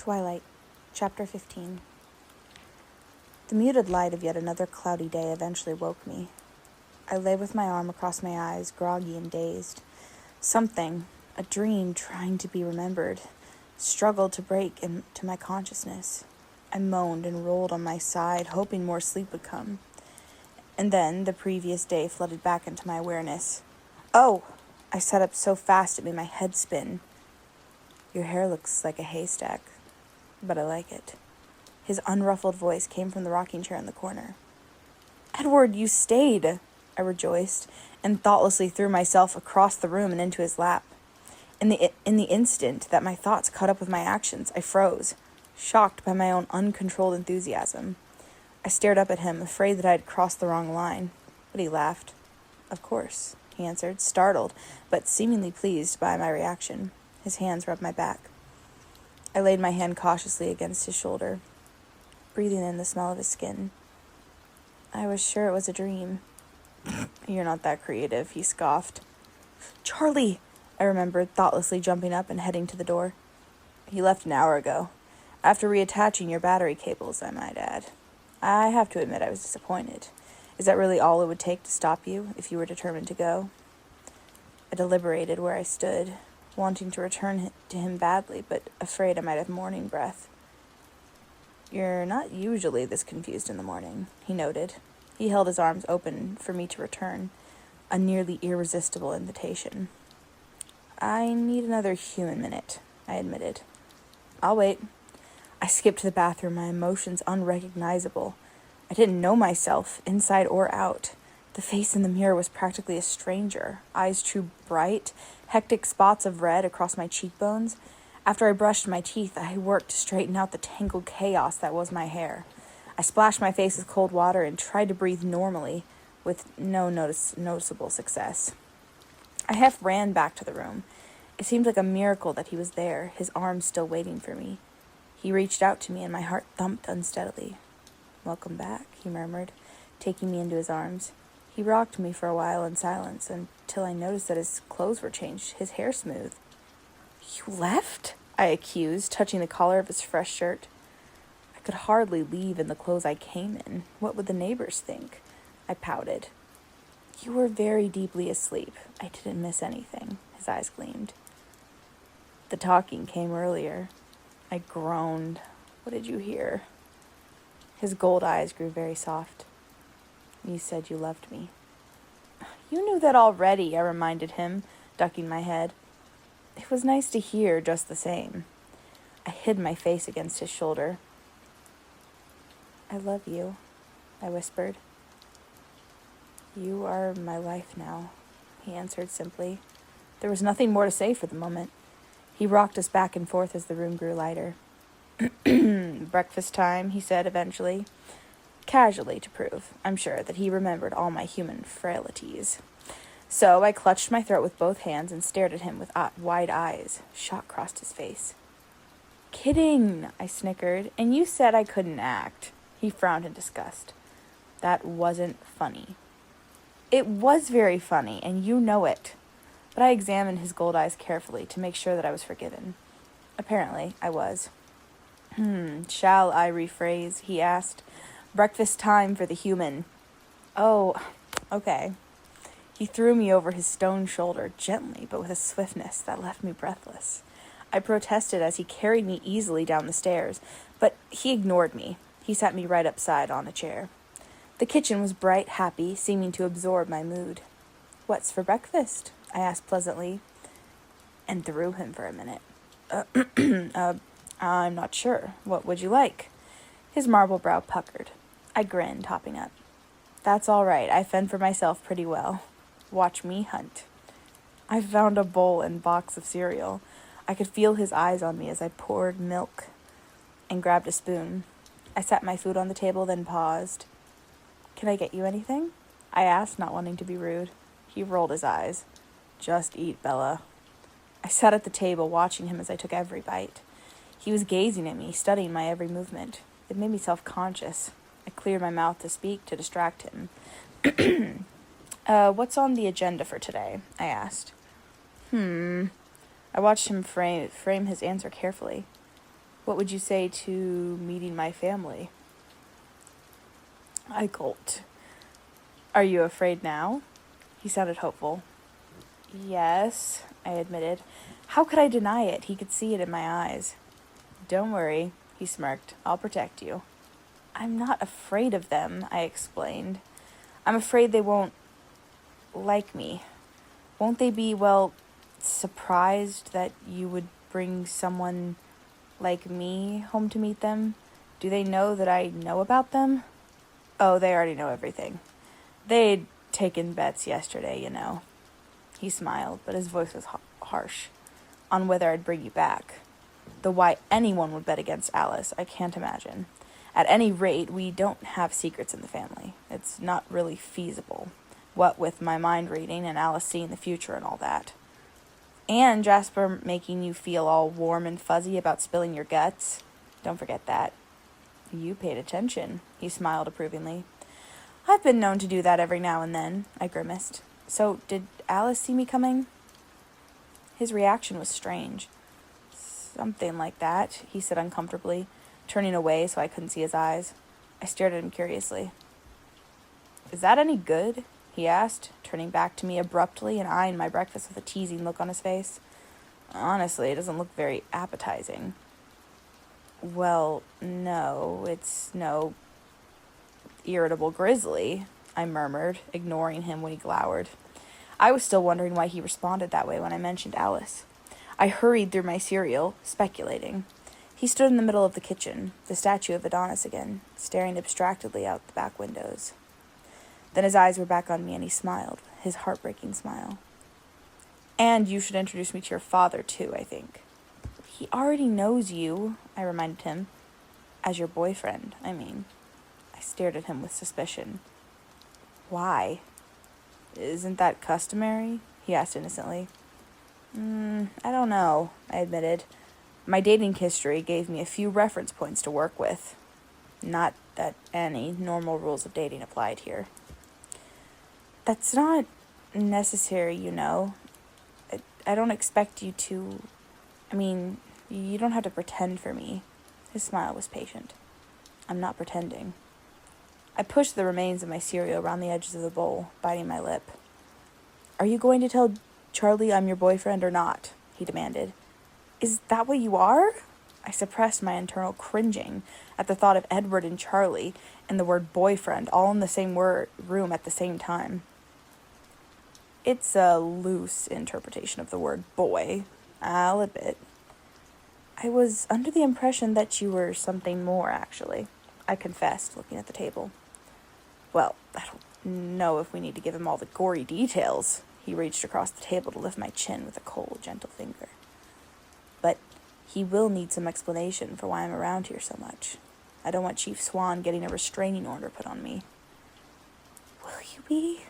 Twilight, Chapter 15. The muted light of yet another cloudy day eventually woke me. I lay with my arm across my eyes, groggy and dazed. Something, a dream trying to be remembered, struggled to break into my consciousness. I moaned and rolled on my side, hoping more sleep would come. And then the previous day flooded back into my awareness. Oh! I sat up so fast it made my head spin. Your hair looks like a haystack, but I like it. His unruffled voice came from the rocking chair in the corner. Edward, you stayed, I rejoiced, and thoughtlessly threw myself across the room and into his lap. In the instant that my thoughts caught up with my actions, I froze, shocked by my own uncontrolled enthusiasm. I stared up at him, afraid that I had crossed the wrong line, but he laughed. Of course, he answered, startled, but seemingly pleased by my reaction. His hands rubbed my back. I laid my hand cautiously against his shoulder, breathing in the smell of his skin. I was sure it was a dream. You're not that creative, he scoffed. Charlie, I remembered, thoughtlessly jumping up and heading to the door. He left an hour ago, after reattaching your battery cables, I might add. I have to admit I was disappointed. Is that really all it would take to stop you, if you were determined to go? I deliberated where I stood, wanting to return to him badly, but afraid I might have morning breath. You're not usually this confused in the morning, he noted. He held his arms open for me to return, a nearly irresistible invitation. I need another human minute, I admitted. I'll wait. I skipped to the bathroom, my emotions unrecognizable. I didn't know myself, inside or out. The face in the mirror was practically a stranger, eyes too bright, hectic spots of red across my cheekbones. After I brushed my teeth, I worked to straighten out the tangled chaos that was my hair. I splashed my face with cold water and tried to breathe normally, with no noticeable success. I half ran back to the room. It seemed like a miracle that he was there, his arms still waiting for me. He reached out to me and my heart thumped unsteadily. Welcome back, he murmured, taking me into his arms. He rocked me for a while in silence until I noticed that his clothes were changed, his hair smooth. You left? I accused, touching the collar of his fresh shirt. I could hardly leave in the clothes I came in. What would the neighbors think? I pouted. You were very deeply asleep. I didn't miss anything. His eyes gleamed. The talking came earlier. I groaned. What did you hear? His gold eyes grew very soft. You said you loved me. You knew that already, I reminded him, ducking my head. It was nice to hear just the same. I hid my face against his shoulder. I love you, I whispered. You are my life now, he answered simply. There was nothing more to say for the moment. He rocked us back and forth as the room grew lighter. Breakfast time, he said eventually. Casually to prove, I'm sure, that he remembered all my human frailties. So I clutched my throat with both hands and stared at him with wide eyes. Shock crossed his face. Kidding, I snickered, and you said I couldn't act. He frowned in disgust. That wasn't funny. It was very funny, and you know it. But I examined his gold eyes carefully to make sure that I was forgiven. Apparently, I was. Shall I rephrase? He asked. Breakfast time for the human. Oh, okay. He threw me over his stone shoulder, gently, but with a swiftness that left me breathless. I protested as he carried me easily down the stairs, but he ignored me. He sat me right upside on a chair. The kitchen was bright, happy, seeming to absorb my mood. What's for breakfast? I asked pleasantly, and threw him for a minute. I'm not sure. What would you like? His marble brow puckered. I grinned, hopping up. That's all right. I fend for myself pretty well. Watch me hunt. I found a bowl and box of cereal. I could feel his eyes on me as I poured milk and grabbed a spoon. I set my food on the table, then paused. Can I get you anything? I asked, not wanting to be rude. He rolled his eyes. Just eat, Bella. I sat at the table, watching him as I took every bite. He was gazing at me, studying my every movement. It made me self-conscious. I cleared my mouth to speak, to distract him. What's on the agenda for today? I asked. I watched him frame his answer carefully. What would you say to meeting my family? I gulped. Are you afraid now? He sounded hopeful. Yes, I admitted. How could I deny it? He could see it in my eyes. Don't worry, he smirked. I'll protect you. I'm not afraid of them, I explained. I'm afraid they won't like me. Won't they be, well, surprised that you would bring someone like me home to meet them? Do they know that I know about them? Oh, they already know everything. They'd taken bets yesterday, you know. He smiled, but his voice was harsh. On whether I'd bring you back. Though why anyone would bet against Alice, I can't imagine. At any rate, we don't have secrets in the family. It's not really feasible. What with my mind reading and Alice seeing the future and all that. And Jasper making you feel all warm and fuzzy about spilling your guts. Don't forget that. You paid attention, he smiled approvingly. I've been known to do that every now and then, I grimaced. So, did Alice see me coming? His reaction was strange. Something like that, he said uncomfortably, turning away so I couldn't see his eyes. I stared at him curiously. Is that any good? He asked, turning back to me abruptly and eyeing my breakfast with a teasing look on his face. Honestly, it doesn't look very appetizing. Well, no, it's no irritable grizzly, I murmured, ignoring him when he glowered. I was still wondering why he responded that way when I mentioned Alice. I hurried through my cereal, speculating. He stood in the middle of the kitchen, the statue of Adonis again, staring abstractedly out the back windows. Then his eyes were back on me and he smiled, his heartbreaking smile. And you should introduce me to your father, too, I think. He already knows you, I reminded him. As your boyfriend, I mean. I stared at him with suspicion. Why? Isn't that customary? He asked innocently. I don't know, I admitted. My dating history gave me a few reference points to work with. Not that any normal rules of dating applied here. That's not necessary, you know. I don't expect you to... you don't have to pretend for me. His smile was patient. I'm not pretending. I pushed the remains of my cereal around the edges of the bowl, biting my lip. Are you going to tell Charlie I'm your boyfriend or not? He demanded. Is that what you are? I suppressed my internal cringing at the thought of Edward and Charlie and the word boyfriend all in the same room at the same time. It's a loose interpretation of the word boy, I'll admit. I was under the impression that you were something more, actually, I confessed, looking at the table. Well, I don't know if we need to give him all the gory details. He reached across the table to lift my chin with a cold, gentle finger. But he will need some explanation for why I'm around here so much. I don't want Chief Swan getting a restraining order put on me. Will you be?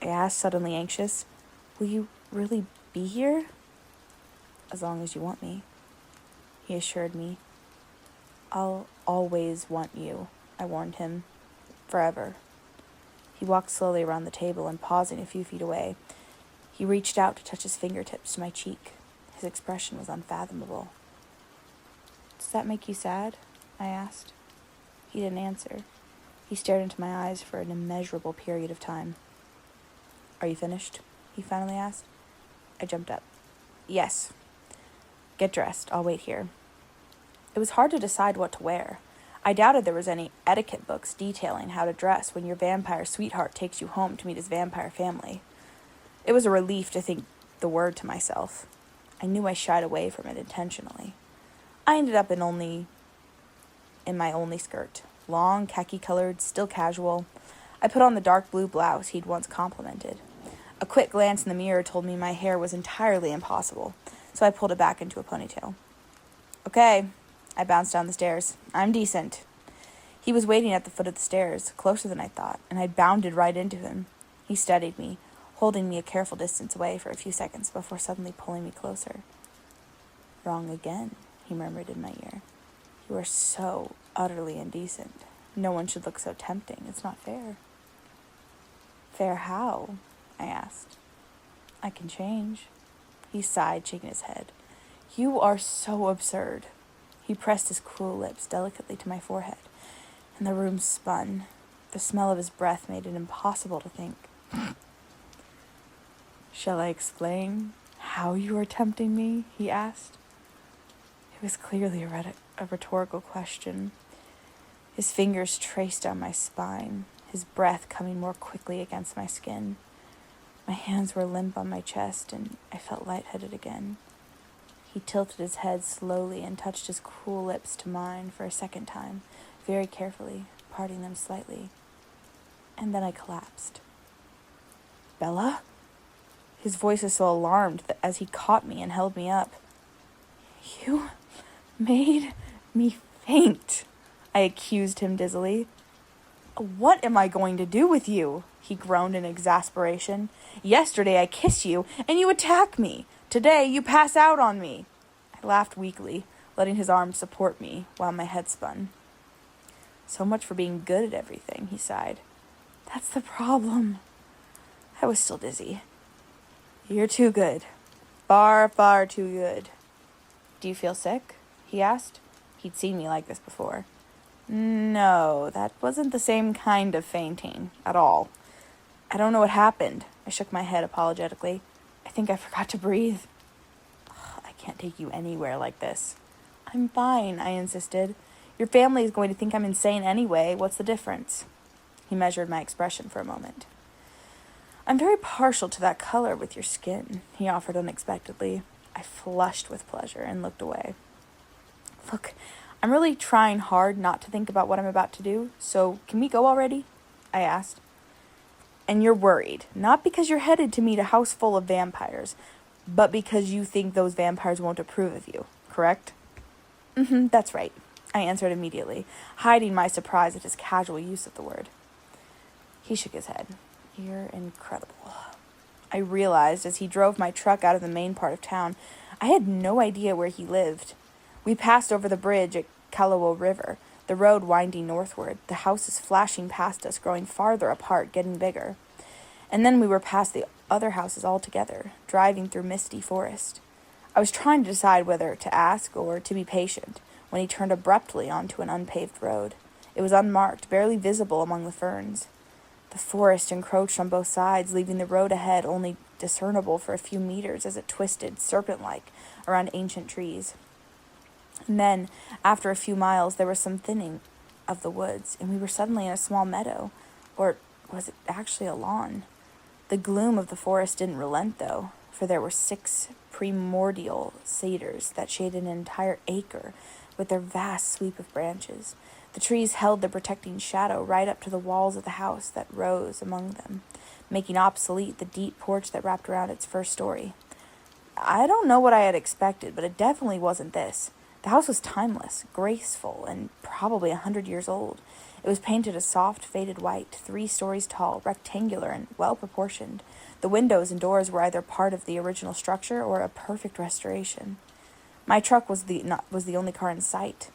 I asked, suddenly anxious. Will you really be here? As long as you want me, he assured me. I'll always want you, I warned him. Forever. He walked slowly around the table and, pausing a few feet away, he reached out to touch his fingertips to my cheek. His expression was unfathomable. Does that make you sad? I asked. He didn't answer. He stared into my eyes for an immeasurable period of time. Are you finished? He finally asked. I jumped up. Yes. Get dressed. I'll wait here. It was hard to decide what to wear. I doubted there was any etiquette books detailing how to dress when your vampire sweetheart takes you home to meet his vampire family. It was a relief to think the word to myself. I knew I shied away from it intentionally. I ended up in my only skirt. Long, khaki-colored, still casual. I put on the dark blue blouse he'd once complimented. A quick glance in the mirror told me my hair was entirely impossible, so I pulled it back into a ponytail. Okay, I bounced down the stairs. I'm decent. He was waiting at the foot of the stairs, closer than I thought, and I bounded right into him. He steadied me, holding me a careful distance away for a few seconds before suddenly pulling me closer. Wrong again, he murmured in my ear. You are so utterly indecent. No one should look so tempting. It's not fair. Fair how? I asked. I can change. He sighed, shaking his head. You are so absurd. He pressed his cool lips delicately to my forehead, and the room spun. The smell of his breath made it impossible to think. "Shall I explain how you are tempting me?" he asked. It was clearly a rhetorical question. His fingers traced down my spine, his breath coming more quickly against my skin. My hands were limp on my chest, and I felt lightheaded again. He tilted his head slowly and touched his cool lips to mine for a second time, very carefully, parting them slightly. And then I collapsed. "Bella?" His voice was so alarmed that as he caught me and held me up. "You made me faint," I accused him dizzily. "What am I going to do with you?" he groaned in exasperation. "Yesterday I kiss you and you attack me. Today you pass out on me." I laughed weakly, letting his arm support me while my head spun. "So much for being good at everything," he sighed. "That's the problem." I was still dizzy. "You're too good. Far, far too good." "Do you feel sick?" he asked. He'd seen me like this before. "No, that wasn't the same kind of fainting at all. I don't know what happened." I shook my head apologetically. "I think I forgot to breathe." "I can't take you anywhere like this." "I'm fine," I insisted. "Your family is going to think I'm insane anyway. What's the difference?" He measured my expression for a moment. "I'm very partial to that color with your skin," he offered unexpectedly. I flushed with pleasure and looked away. "Look, I'm really trying hard not to think about what I'm about to do, so can we go already?" I asked. "And you're worried, not because you're headed to meet a house full of vampires, but because you think those vampires won't approve of you, correct?" That's right," I answered immediately, hiding my surprise at his casual use of the word. He shook his head. "You're incredible." I realized as he drove my truck out of the main part of town, I had no idea where he lived. We passed over the bridge at Kalawo River, the road winding northward, the houses flashing past us, growing farther apart, getting bigger. And then we were past the other houses altogether, driving through misty forest. I was trying to decide whether to ask or to be patient, when he turned abruptly onto an unpaved road. It was unmarked, barely visible among the ferns. The forest encroached on both sides, leaving the road ahead only discernible for a few meters as it twisted, serpent-like, around ancient trees. And then, after a few miles, there was some thinning of the woods, and we were suddenly in a small meadow, or was it actually a lawn? The gloom of the forest didn't relent, though, for there were 6 primordial cedars that shaded an entire acre with their vast sweep of branches. The trees held their protecting shadow right up to the walls of the house that rose among them, making obsolete the deep porch that wrapped around its first story. I don't know what I had expected, but it definitely wasn't this. The house was timeless, graceful, and probably 100 years old. It was painted a soft, faded white, 3 stories tall, rectangular, and well-proportioned. The windows and doors were either part of the original structure or a perfect restoration. My truck was the only car in sight.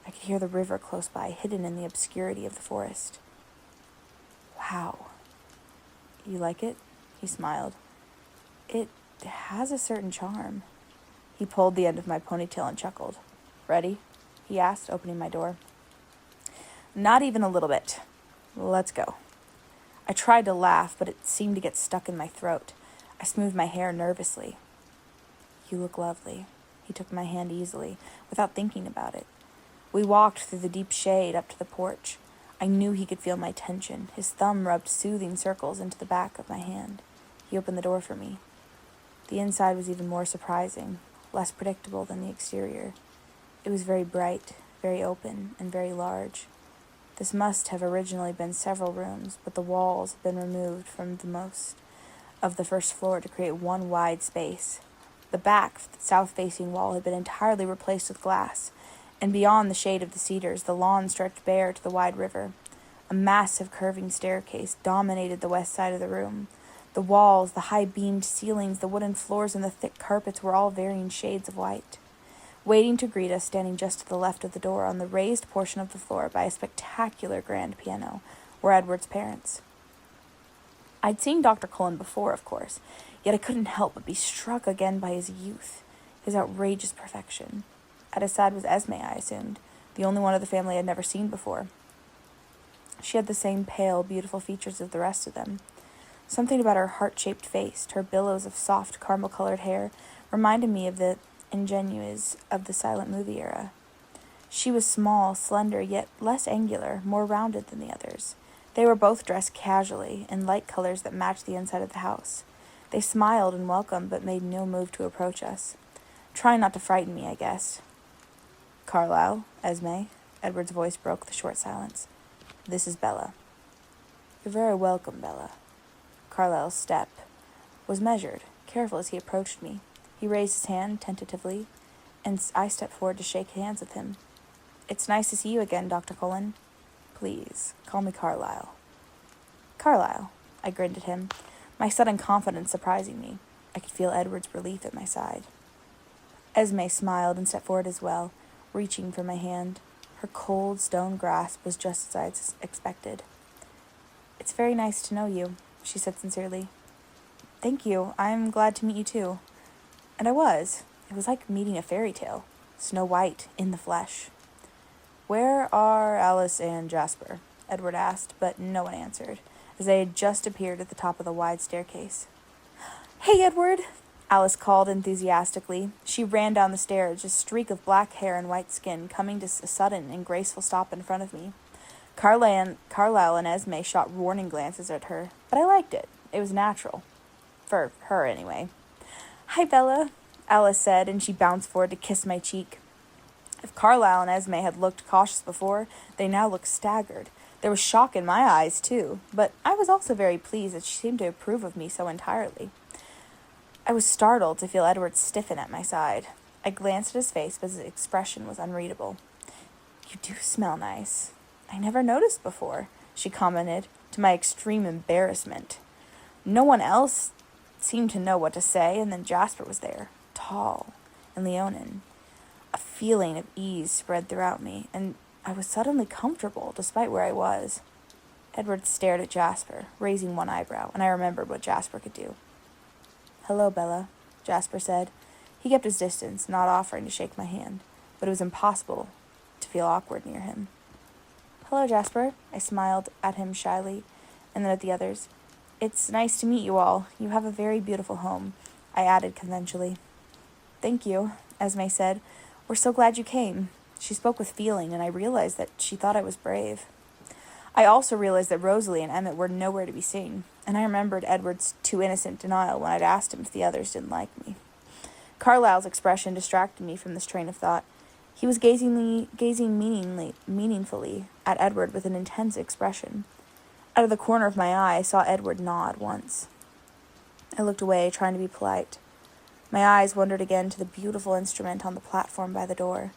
I could hear the river close by, hidden in the obscurity of the forest. "Wow. You like it?" he smiled. "It has a certain charm." He pulled the end of my ponytail and chuckled. "Ready?" he asked, opening my door. "Not even a little bit. Let's go." I tried to laugh, but it seemed to get stuck in my throat. I smoothed my hair nervously. "You look lovely." He took my hand easily, without thinking about it. We walked through the deep shade up to the porch. I knew he could feel my tension. His thumb rubbed soothing circles into the back of my hand. He opened the door for me. The inside was even more surprising, less predictable than the exterior. It was very bright, very open, and very large. This must have originally been several rooms, but the walls had been removed from the most of the first floor to create one wide space. The back, south-facing wall had been entirely replaced with glass, and beyond the shade of the cedars, the lawn stretched bare to the wide river. A massive curving staircase dominated the west side of the room. The walls, the high-beamed ceilings, the wooden floors, and the thick carpets were all varying shades of white. Waiting to greet us, standing just to the left of the door on the raised portion of the floor by a spectacular grand piano, were Edward's parents. I'd seen Dr. Cullen before, of course, yet I couldn't help but be struck again by his youth, his outrageous perfection. At his side was Esme, I assumed, the only one of the family I'd never seen before. She had the same pale, beautiful features as the rest of them. Something about her heart-shaped face, her billows of soft, caramel-colored hair, reminded me of the ingenues of the silent movie era. She was small, slender, yet less angular, more rounded than the others. They were both dressed casually, in light colors that matched the inside of the house. They smiled and welcomed, but made no move to approach us. Trying not to frighten me, I guess. "Carlisle, Esme," Edward's voice broke the short silence. "This is Bella." "You're very welcome, Bella." Carlisle's step was measured, careful as he approached me. He raised his hand tentatively, and I stepped forward to shake hands with him. "It's nice to see you again, Dr. Cullen." "Please, call me Carlisle." "Carlisle," I grinned at him, my sudden confidence surprising me. I could feel Edward's relief at my side. Esme smiled and stepped forward as well, reaching for my hand. Her cold stone grasp was just as I expected. "It's very nice to know you," she said sincerely. "Thank you. I'm glad to meet you too." And I was. It was like meeting a fairy tale. Snow White in the flesh. "Where are Alice and Jasper?" Edward asked, but no one answered, as they had just appeared at the top of the wide staircase. "Hey, Edward!" Alice called enthusiastically. She ran down the stairs, a streak of black hair and white skin, coming to a sudden and graceful stop in front of me. Carlisle and Esme shot warning glances at her, but I liked it. It was natural. For her, anyway. "Hi, Bella," Alice said, and she bounced forward to kiss my cheek. If Carlisle and Esme had looked cautious before, they now looked staggered. There was shock in my eyes, too, but I was also very pleased that she seemed to approve of me so entirely. I was startled to feel Edward stiffen at my side. I glanced at his face, but his expression was unreadable. "You do smell nice. I never noticed before," she commented, to my extreme embarrassment. No one else seemed to know what to say, and then Jasper was there, tall and leonine. A feeling of ease spread throughout me, and I was suddenly comfortable, despite where I was. Edward stared at Jasper, raising one eyebrow, and I remembered what Jasper could do. "Hello, Bella," Jasper said. He kept his distance, not offering to shake my hand, but it was impossible to feel awkward near him. "Hello, Jasper," I smiled at him shyly, and then at the others. "It's nice to meet you all. You have a very beautiful home," I added conventionally. "Thank you," Esme said. "We're so glad you came." She spoke with feeling, and I realized that she thought I was brave. I also realized that Rosalie and Emmett were nowhere to be seen, and I remembered Edward's too innocent denial when I'd asked him if the others didn't like me. Carlisle's expression distracted me from this train of thought. He was gazing meaningfully at Edward with an intense expression. Out of the corner of my eye, I saw Edward nod once. I looked away, trying to be polite. My eyes wandered again to the beautiful instrument on the platform by the door.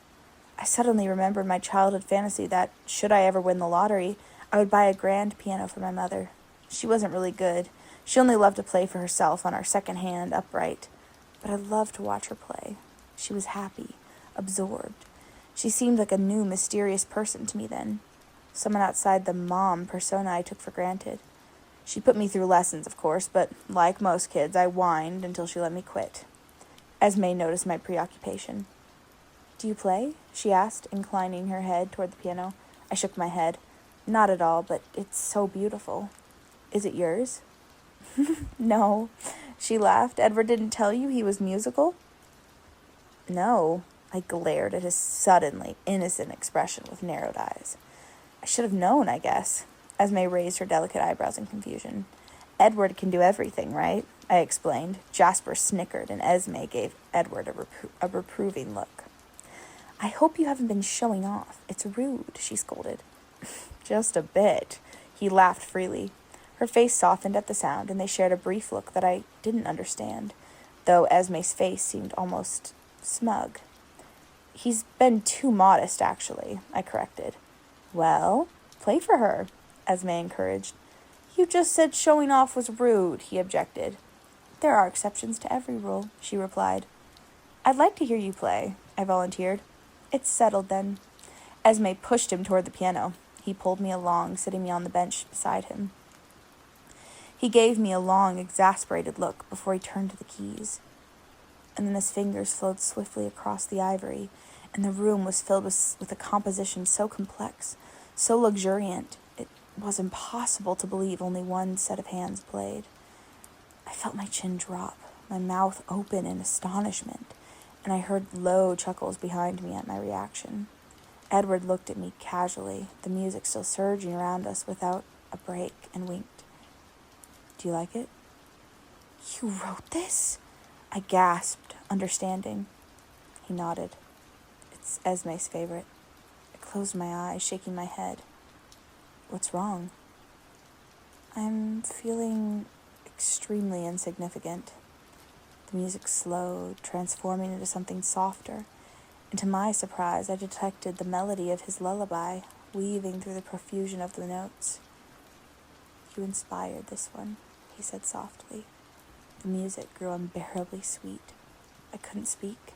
I suddenly remembered my childhood fantasy that, should I ever win the lottery, I would buy a grand piano for my mother. She wasn't really good. She only loved to play for herself on our second-hand upright. But I loved to watch her play. She was happy, absorbed. She seemed like a new, mysterious person to me then. Someone outside the mom persona I took for granted. She put me through lessons, of course, but like most kids, I whined until she let me quit. Esme noticed my preoccupation. "Do you play?" she asked, inclining her head toward the piano. I shook my head. "Not at all, but it's so beautiful." "Is it yours?" "No," she laughed. "Edward didn't tell you he was musical?" "No." I glared at his suddenly innocent expression with narrowed eyes. "I should have known, I guess." Esme raised her delicate eyebrows in confusion. "Edward can do everything, right?" I explained. Jasper snickered, and Esme gave Edward a reproving look. "I hope you haven't been showing off. It's rude," she scolded. "Just a bit." He laughed freely. Her face softened at the sound, and they shared a brief look that I didn't understand, though Esme's face seemed almost smug. "He's been too modest, actually," I corrected. "Well, play for her," Esme encouraged. "You just said showing off was rude," he objected. "There are exceptions to every rule," she replied. "I'd like to hear you play," I volunteered. "It's settled, then." Esme pushed him toward the piano. He pulled me along, sitting me on the bench beside him. He gave me a long, exasperated look before he turned to the keys. And then his fingers flowed swiftly across the ivory, and the room was filled with a composition so complex, so luxuriant, it was impossible to believe only one set of hands played. I felt my chin drop, my mouth open in astonishment, and I heard low chuckles behind me at my reaction. Edward looked at me casually, the music still surging around us without a break, and winked. "Do you like it?" "You wrote this?" I gasped, understanding. He nodded. "It's Esme's favorite." I closed my eyes, shaking my head. "What's wrong?" "I'm feeling extremely insignificant." The music slowed, transforming into something softer, and to my surprise I detected the melody of his lullaby weaving through the profusion of the notes. "You inspired this one," he said softly. The music grew unbearably sweet. I couldn't speak.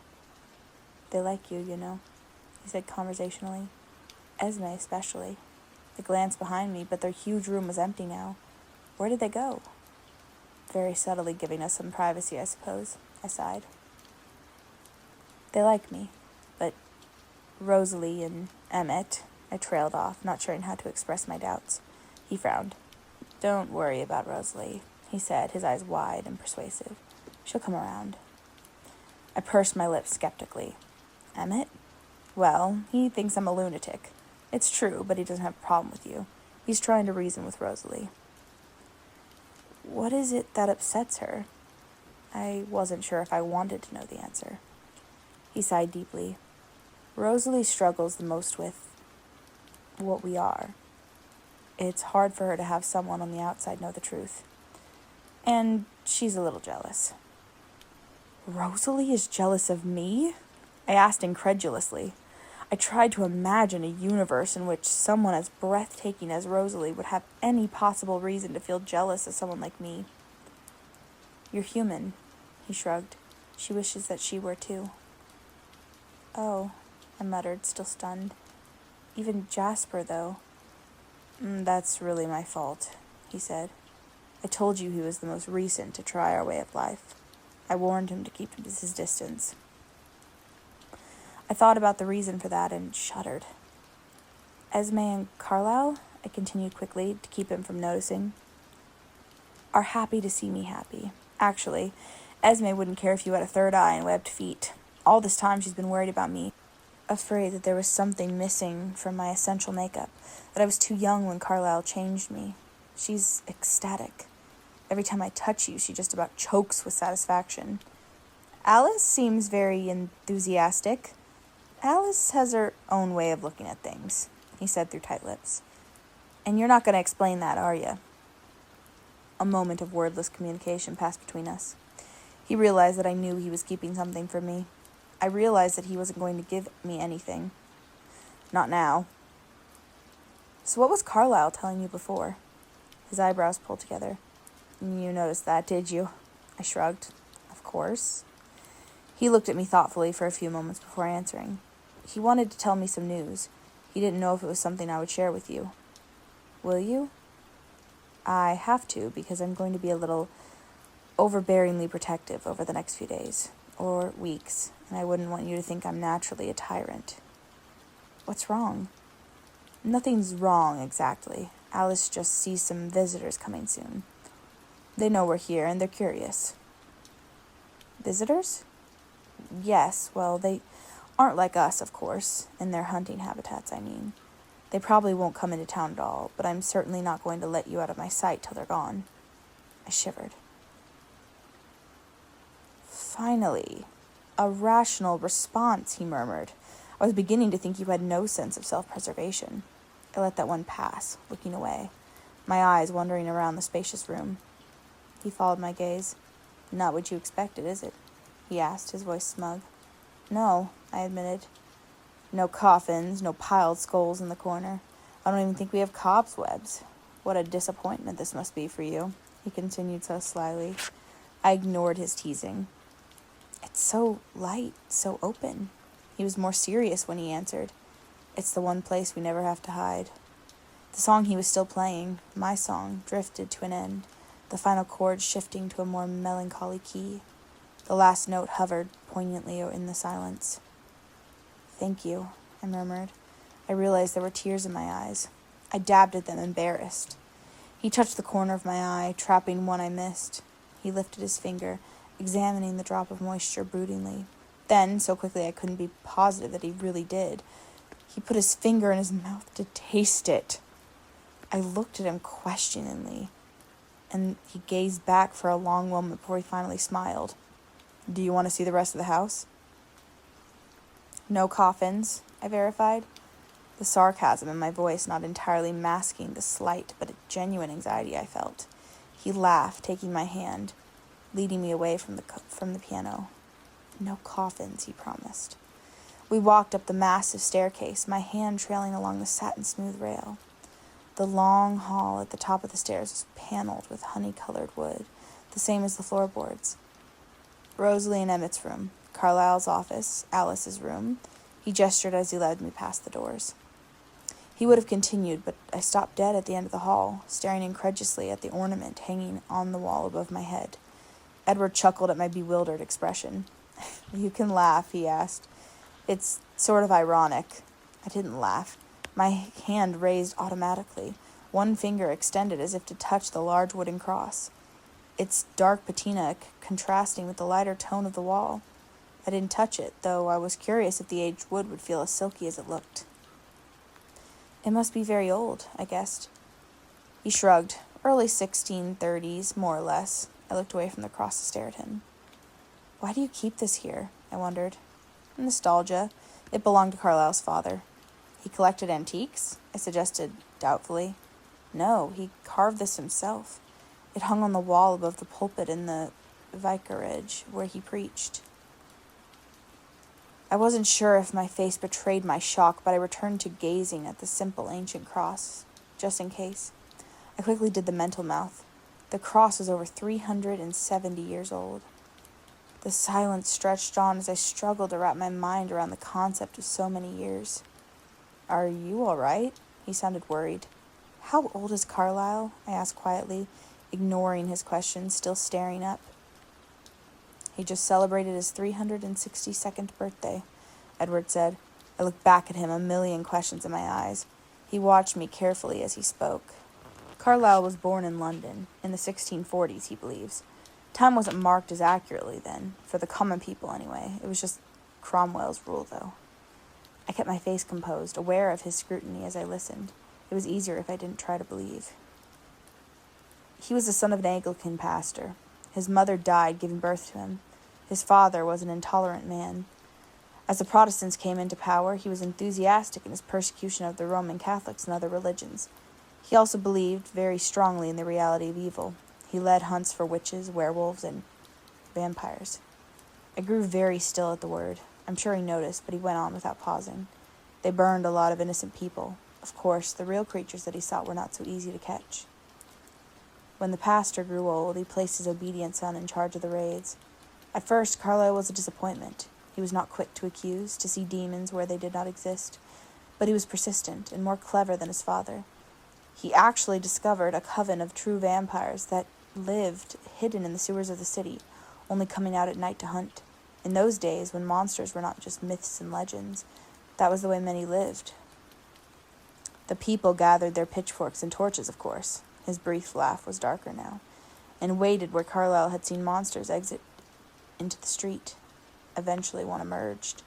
"They like you, you know," he said conversationally. "Esme especially." I glanced behind me, but their huge room was empty now. Where did they go? "Very subtly giving us some privacy, I suppose," I sighed. "They like me, but Rosalie and Emmett," I trailed off, not sure how to express my doubts. He frowned. "Don't worry about Rosalie," he said, his eyes wide and persuasive. "She'll come around." I pursed my lips skeptically. "Emmett? Well, he thinks I'm a lunatic. It's true, but he doesn't have a problem with you. He's trying to reason with Rosalie." "What is it that upsets her?" I wasn't sure if I wanted to know the answer. He sighed deeply. "Rosalie struggles the most with what we are. It's hard for her to have someone on the outside know the truth. And she's a little jealous." "Rosalie is jealous of me?" I asked incredulously. I tried to imagine a universe in which someone as breathtaking as Rosalie would have any possible reason to feel jealous of someone like me. "You're human," he shrugged. "She wishes that she were too." "Oh," I muttered, still stunned. "Even Jasper, though." That's really my fault," he said. "I told you he was the most recent to try our way of life. I warned him to keep his distance." I thought about the reason for that and shuddered. "Esme and Carlisle," I continued quickly to keep him from noticing, "are happy to see me happy. Actually, Esme wouldn't care if you had a third eye and webbed feet. All this time she's been worried about me, afraid that there was something missing from my essential makeup, that I was too young when Carlisle changed me. She's ecstatic. Every time I touch you, she just about chokes with satisfaction. Alice seems very enthusiastic. Alice has her own way of looking at things," he said through tight lips. "And you're not going to explain that, are you?" A moment of wordless communication passed between us. He realized that I knew he was keeping something from me. I realized that he wasn't going to give me anything. Not now. "So what was Carlisle telling you before?" His eyebrows pulled together. "You noticed that, did you?" I shrugged. "Of course." He looked at me thoughtfully for a few moments before answering. "He wanted to tell me some news. He didn't know if it was something I would share with you." "Will you?" "I have to, because I'm going to be a little overbearingly protective over the next few days, or weeks, and I wouldn't want you to think I'm naturally a tyrant." "What's wrong?" "Nothing's wrong, exactly. Alice just sees some visitors coming soon. They know we're here, and they're curious." "Visitors?" "Yes, well, they aren't like us, of course, in their hunting habitats, I mean. They probably won't come into town at all, but I'm certainly not going to let you out of my sight till they're gone." I shivered. "Finally, a rational response," he murmured. I was beginning to think you had no sense of self-preservation. I let that one pass, looking away, my eyes wandering around the spacious room. He followed my gaze. "Not what you expected, is it?" he asked, his voice smug. "No," I admitted. "No coffins, no piled skulls in the corner. I don't even think we have cobwebs. What a disappointment this must be for you," he continued so slyly. I ignored his teasing. "It's so light, so open." He was more serious when he answered. "It's the one place we never have to hide." The song he was still playing, my song, drifted to an end, the final chord shifting to a more melancholy key. The last note hovered poignantly in the silence. Thank you, I murmured. I realized there were tears in my eyes. I dabbed at them, embarrassed. He touched the corner of my eye, trapping one I missed. He lifted his finger, examining the drop of moisture broodingly. Then, so quickly I couldn't be positive that he really did, he put his finger in his mouth to taste it. I looked at him questioningly, and he gazed back for a long moment before he finally smiled. Do you want to see the rest of the house? No coffins, I verified, the sarcasm in my voice not entirely masking the slight but genuine anxiety I felt. He laughed, taking my hand, leading me away from the piano. No coffins, he promised. We walked up the massive staircase, my hand trailing along the satin-smooth rail. The long hall at the top of the stairs was paneled with honey-colored wood, the same as the floorboards. Rosalie and Emmett's room, Carlisle's office, Alice's room. He gestured as he led me past the doors. He would have continued, but I stopped dead at the end of the hall, staring incredulously at the ornament hanging on the wall above my head. Edward chuckled at my bewildered expression. You can laugh, he asked. It's sort of ironic. I didn't laugh. My hand raised automatically, one finger extended as if to touch the large wooden cross. Its dark patina contrasting with the lighter tone of the wall. I didn't touch it, though I was curious if the aged wood would feel as silky as it looked. It must be very old, I guessed. He shrugged. Early 1630s, more or less. I looked away from the cross to stare at him. Why do you keep this here? I wondered. Nostalgia. It belonged to Carlisle's father. He collected antiques? I suggested doubtfully. No, he carved this himself. It hung on the wall above the pulpit in the vicarage where he preached. I wasn't sure if my face betrayed my shock, but I returned to gazing at the simple ancient cross, just in case. I quickly did the mental mouth. The cross was over 370 years old. The silence stretched on as I struggled to wrap my mind around the concept of so many years. Are you all right? He sounded worried. How old is Carlisle? I asked quietly, ignoring his question, still staring up. He just celebrated his 362nd birthday, Edward said. I looked back at him, a million questions in my eyes. He watched me carefully as he spoke. Carlisle was born in London, in the 1640s, he believes. Time wasn't marked as accurately then, for the common people anyway. It was just Cromwell's rule, though. I kept my face composed, aware of his scrutiny as I listened. It was easier if I didn't try to believe. He was the son of an Anglican pastor. His mother died giving birth to him. His father was an intolerant man. As the Protestants came into power, he was enthusiastic in his persecution of the Roman Catholics and other religions. He also believed very strongly in the reality of evil. He led hunts for witches, werewolves, and vampires. I grew very still at the word. I'm sure he noticed, but he went on without pausing. They burned a lot of innocent people. Of course, the real creatures that he sought were not so easy to catch. When the pastor grew old, he placed his obedient son in charge of the raids. At first, Carlisle was a disappointment. He was not quick to accuse, to see demons where they did not exist. But he was persistent and more clever than his father. He actually discovered a coven of true vampires that lived hidden in the sewers of the city, only coming out at night to hunt. In those days, when monsters were not just myths and legends, that was the way many lived. The people gathered their pitchforks and torches, of course. His brief laugh was darker now, and waited where Carlisle had seen monsters exit into the street. Eventually one emerged.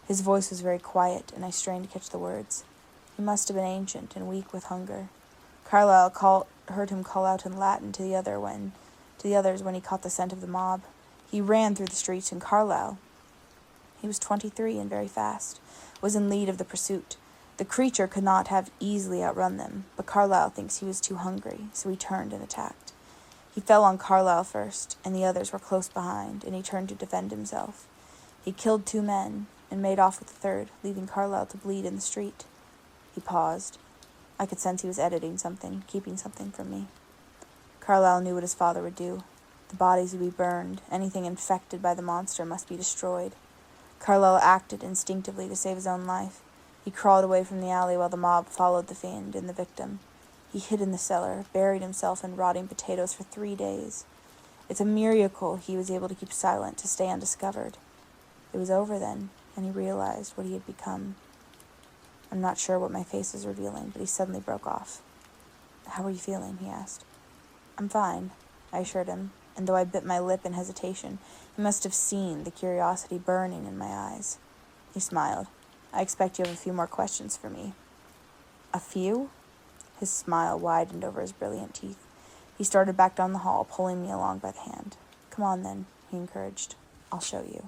His voice was very quiet, and I strained to catch the words. He must have been ancient and weak with hunger. Carlisle heard him call out in Latin to the others when he caught the scent of the mob. He ran through the streets, and Carlisle, he was 23 and very fast, was in lead of the pursuit. The creature could not have easily outrun them, but Carlisle thinks he was too hungry, so he turned and attacked. He fell on Carlisle first, and the others were close behind, and he turned to defend himself. He killed 2 men, and made off with the third, leaving Carlisle to bleed in the street. He paused. I could sense he was editing something, keeping something from me. Carlisle knew what his father would do. The bodies would be burned. Anything infected by the monster must be destroyed. Carlisle acted instinctively to save his own life. He crawled away from the alley while the mob followed the fiend and the victim. He hid in the cellar, buried himself in rotting potatoes for 3 days. It's a miracle he was able to keep silent, to stay undiscovered. It was over then. and he realized what he had become. I'm not sure what my face was revealing, but he suddenly broke off. "How are you feeling?" he asked. "I'm fine," I assured him, and though I bit my lip in hesitation, he must have seen the curiosity burning in my eyes. He smiled. "I expect you have a few more questions for me." "A few?" His smile widened over his brilliant teeth. He started back down the hall, pulling me along by the hand. "Come on, then," he encouraged. "I'll show you."